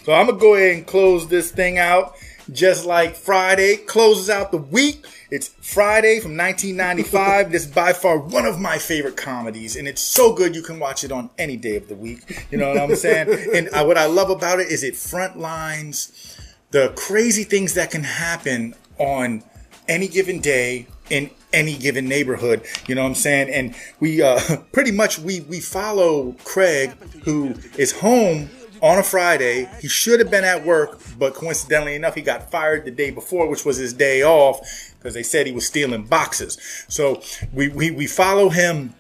So I'm going to go ahead and close this thing out just like Friday closes out the week. It's Friday from 1995. This is by far one of my favorite comedies, and it's so good you can watch it on any day of the week. You know what I'm saying? And what I love about it is it front lines the crazy things that can happen on any given day in any given neighborhood. You know what I'm saying? And we pretty much we follow Craig, who is home on a Friday. He should have been at work, but coincidentally enough, he got fired the day before, which was his day off, because they said he was stealing boxes. So we follow him,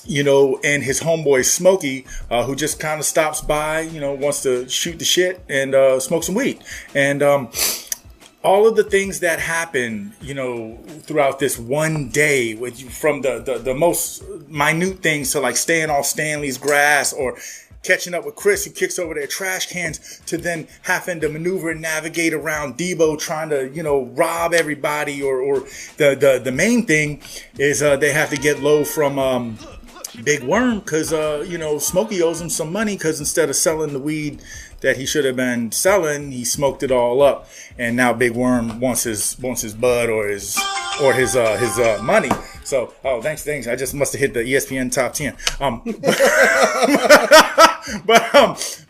you know, and his homeboy Smokey, who just kind of stops by, you know, wants to shoot the shit and smoke some weed. And all of the things that happen, you know, throughout this one day, from the most minute things to like staying off Stanley's grass, or catching up with Chris, who kicks over their trash cans, to then having to maneuver and navigate around Debo trying to, you know, rob everybody, or the main thing is they have to get low from Big Worm, because you know, Smokey owes him some money, because instead of selling the weed that he should have been selling, he smoked it all up, and now Big Worm wants his bud or his money. So, thanks. I just must have hit the ESPN top 10.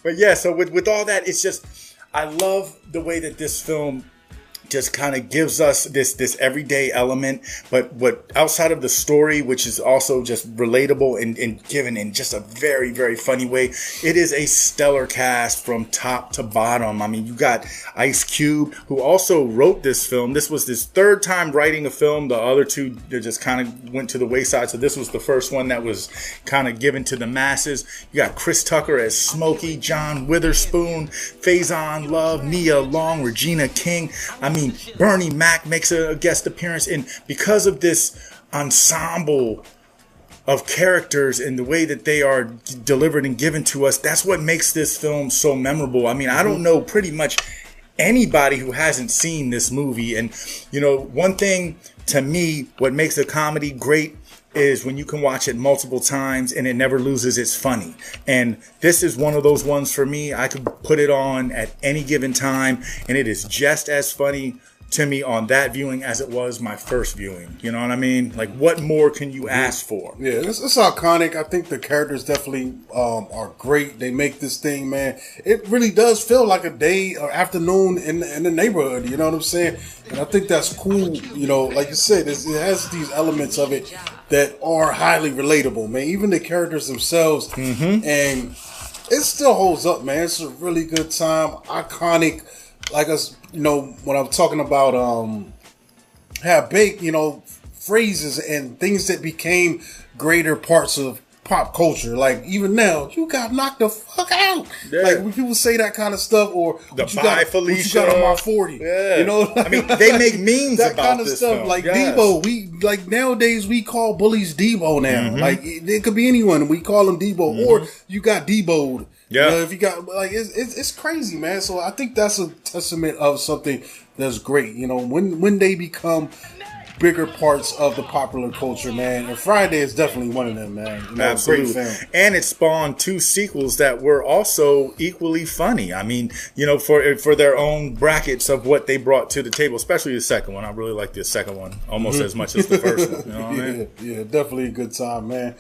But yeah. So with all that, it's just, I love the way that this film just kind of gives us this everyday element, but what outside of the story, which is also just relatable and given in just a very, very funny way. It is a stellar cast from top to bottom. I mean, you got Ice Cube, who also wrote this film. This was his third time writing a film. The other two, they just kind of went to the wayside. So this was the first one that was kind of given to the masses. You got Chris Tucker as Smokey, John Witherspoon, Faison Love, Nia Long, Regina King. I mean, Bernie Mac makes a guest appearance, and because of this ensemble of characters and the way that they are delivered and given to us, that's what makes this film so memorable. I mean, I don't know pretty much anybody who hasn't seen this movie. And, you know, one thing to me, what makes a comedy great is when you can watch it multiple times and it never loses its funny. And this is one of those ones for me. I could put it on at any given time and it is just as funny to me on that viewing as it was my first viewing. You know what I mean? Like, what more can you ask for? Yeah, it's iconic. I think the characters definitely are great. They make this thing, man. It really does feel like a day or afternoon in the neighborhood. You know what I'm saying? And I think that's cool. You know, like you said, it has these elements of it that are highly relatable, man. Even the characters themselves. Mm-hmm. And it still holds up, man. It's a really good time. Iconic. Like us, you know, when I'm talking about have baked, you know, phrases and things that became greater parts of pop culture. Like, even now, you got knocked the fuck out. Yeah. Like, when people say that kind of stuff, or the bye Felicia, what you got on my 40. Yeah. You know, I mean, they make memes that about kind of this stuff. film. Like, yes. Debo, we like nowadays we call bullies Debo now. Mm-hmm. Like, it could be anyone, and we call them Debo, mm-hmm. or you got Debo'd. Yeah, you know, if you got, like, it's crazy, man. So I think that's a testament of something that's great. You know, when they become bigger parts of the popular culture, man. And Friday is definitely one of them, man. You know, absolutely. Great film. And it spawned 2 sequels that were also equally funny. I mean, you know, for their own brackets of what they brought to the table, especially the second one. I really like the second one almost as much as the first one. You know what I mean? Yeah, definitely a good time, man.